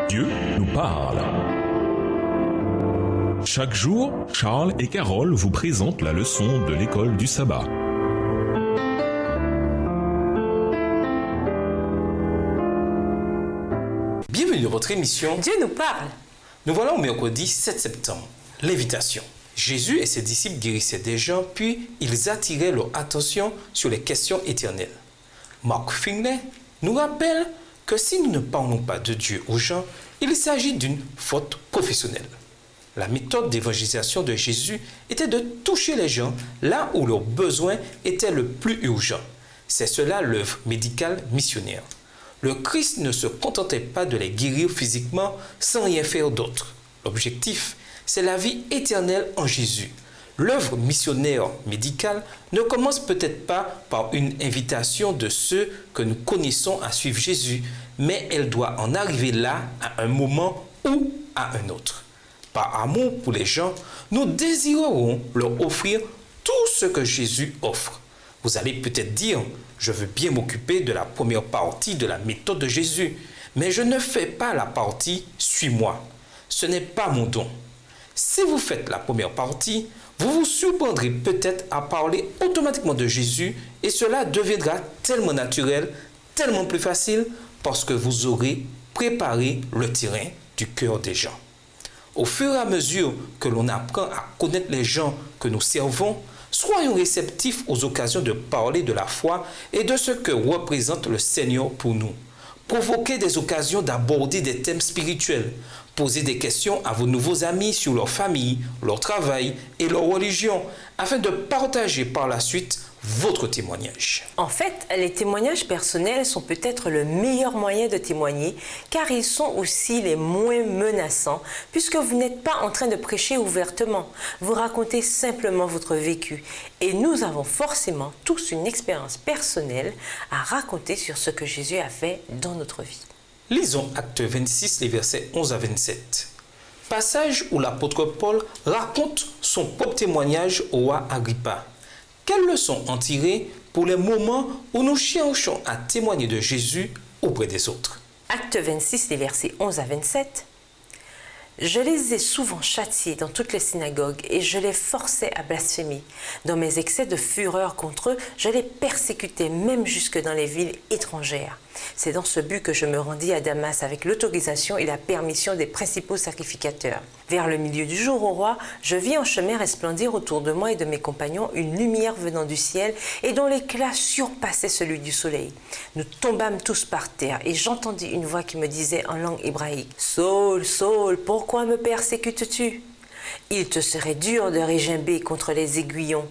Dieu nous parle. Chaque jour, Charles et Carole vous présentent la leçon de l'école du sabbat. Bienvenue dans votre émission Dieu nous parle. Nous voilà au mercredi 7 septembre. L'invitation. Jésus et ses disciples guérissaient des gens, puis ils attiraient leur attention sur les questions éternelles. Mark Finlay nous rappelle que si nous ne parlons pas de Dieu aux gens, il s'agit d'une faute professionnelle. La méthode d'évangélisation de Jésus était de toucher les gens là où leurs besoins étaient le plus urgents. C'est cela l'œuvre médicale missionnaire. Le Christ ne se contentait pas de les guérir physiquement sans rien faire d'autre. L'objectif, c'est la vie éternelle en Jésus. L'œuvre missionnaire médicale ne commence peut-être pas par une invitation de ceux que nous connaissons à suivre Jésus, mais elle doit en arriver là à un moment ou à un autre. Par amour pour les gens, nous désirerons leur offrir tout ce que Jésus offre. Vous allez peut-être dire, je veux bien m'occuper de la première partie de la méthode de Jésus, mais je ne fais pas la partie « suis-moi ». Ce n'est pas mon don. Si vous faites la première partie, vous vous surprendrez peut-être à parler automatiquement de Jésus et cela deviendra tellement naturel, tellement plus facile parce que vous aurez préparé le terrain du cœur des gens. Au fur et à mesure que l'on apprend à connaître les gens que nous servons, soyons réceptifs aux occasions de parler de la foi et de ce que représente le Seigneur pour nous. Provoquez des occasions d'aborder des thèmes spirituels. Posez des questions à vos nouveaux amis sur leur famille, leur travail et leur religion, afin de partager par la suite votre témoignage. En fait, les témoignages personnels sont peut-être le meilleur moyen de témoigner, car ils sont aussi les moins menaçants, puisque vous n'êtes pas en train de prêcher ouvertement. Vous racontez simplement votre vécu. Et nous avons forcément tous une expérience personnelle à raconter sur ce que Jésus a fait dans notre vie. Lisons Acte 26, les versets 11 à 27. Passage où l'apôtre Paul raconte son propre témoignage au roi Agrippa. Quelles leçons en tirer pour les moments où nous cherchons à témoigner de Jésus auprès des autres? Acte 26, les versets 11 à 27. Je les ai souvent châtiés dans toutes les synagogues et je les forçais à blasphémer. Dans mes excès de fureur contre eux, je les persécutais même jusque dans les villes étrangères. C'est dans ce but que je me rendis à Damas avec l'autorisation et la permission des principaux sacrificateurs. Vers le milieu du jour, au roi, je vis en chemin resplendir autour de moi et de mes compagnons une lumière venant du ciel et dont l'éclat surpassait celui du soleil. Nous tombâmes tous par terre et j'entendis une voix qui me disait en langue hébraïque « Saul, Saul, pourquoi me persécutes-tu? Il te serait dur de régimber contre les aiguillons. »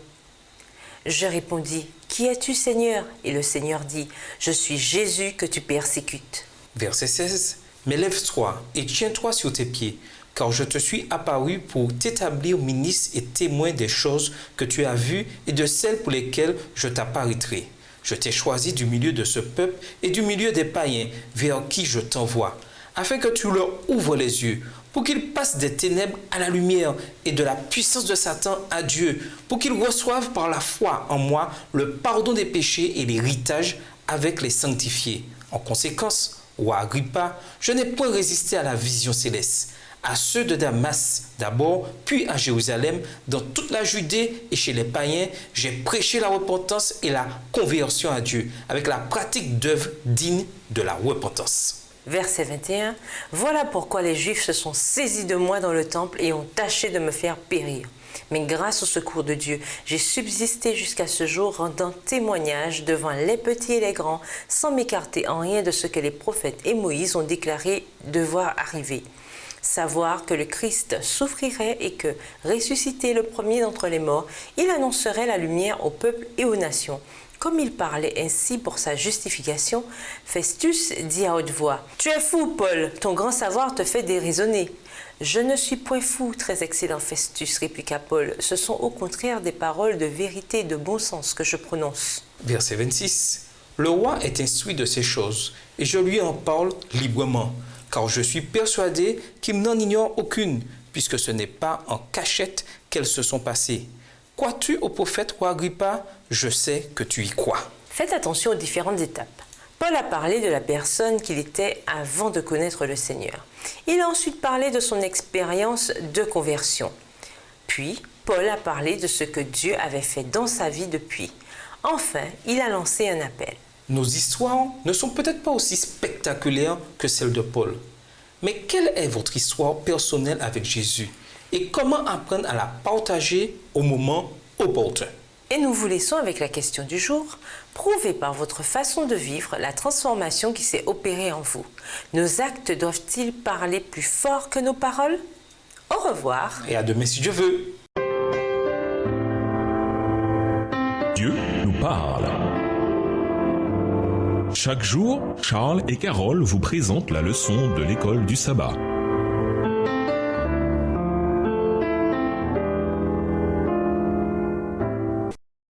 Je répondis « Qui es-tu, Seigneur ?» Et le Seigneur dit « Je suis Jésus que tu persécutes. » Verset 16. Mais lève-toi et tiens-toi sur tes pieds, car je te suis apparu pour t'établir ministre et témoin des choses que tu as vues et de celles pour lesquelles je t'apparaîtrai. Je t'ai choisi du milieu de ce peuple et du milieu des païens vers qui je t'envoie, afin que tu leur ouvres les yeux, pour qu'ils passent des ténèbres à la lumière et de la puissance de Satan à Dieu, pour qu'ils reçoivent par la foi en moi le pardon des péchés et l'héritage avec les sanctifiés. En conséquence, roi Agrippa, je n'ai point résisté à la vision céleste, à ceux de Damas d'abord, puis à Jérusalem, dans toute la Judée et chez les païens, j'ai prêché la repentance et la conversion à Dieu, avec la pratique d'œuvres dignes de la repentance. Verset 21. Voilà pourquoi les Juifs se sont saisis de moi dans le temple et ont tâché de me faire périr. Mais grâce au secours de Dieu, j'ai subsisté jusqu'à ce jour, rendant témoignage devant les petits et les grands, sans m'écarter en rien de ce que les prophètes et Moïse ont déclaré devoir arriver. Savoir que le Christ souffrirait et que, ressuscité le premier d'entre les morts, il annoncerait la lumière au peuple et aux nations. Comme il parlait ainsi pour sa justification, Festus dit à haute voix « Tu es fou, Paul, ton grand savoir te fait déraisonner. » « Je ne suis point fou, très excellent Festus, répliqua Paul. Ce sont au contraire des paroles de vérité et de bon sens que je prononce. Verset 26. Le roi est instruit de ces choses, et je lui en parle librement, car je suis persuadé qu'il n'en ignore aucune, puisque ce n'est pas en cachette qu'elles se sont passées. Crois-tu au prophète, roi Agrippa? Je sais que tu y crois. Faites attention aux différentes étapes. Paul a parlé de la personne qu'il était avant de connaître le Seigneur. Il a ensuite parlé de son expérience de conversion. Puis, Paul a parlé de ce que Dieu avait fait dans sa vie depuis. Enfin, il a lancé un appel. Nos histoires ne sont peut-être pas aussi spectaculaires que celles de Paul. Mais quelle est votre histoire personnelle avec Jésus et comment apprendre à la partager au moment opportun? Et nous vous laissons avec la question du jour. Prouvez par votre façon de vivre la transformation qui s'est opérée en vous. Nos actes doivent-ils parler plus fort que nos paroles? Au revoir. Et à demain si Dieu veut. Dieu nous parle. Chaque jour, Charles et Carole vous présentent la leçon de l'école du sabbat.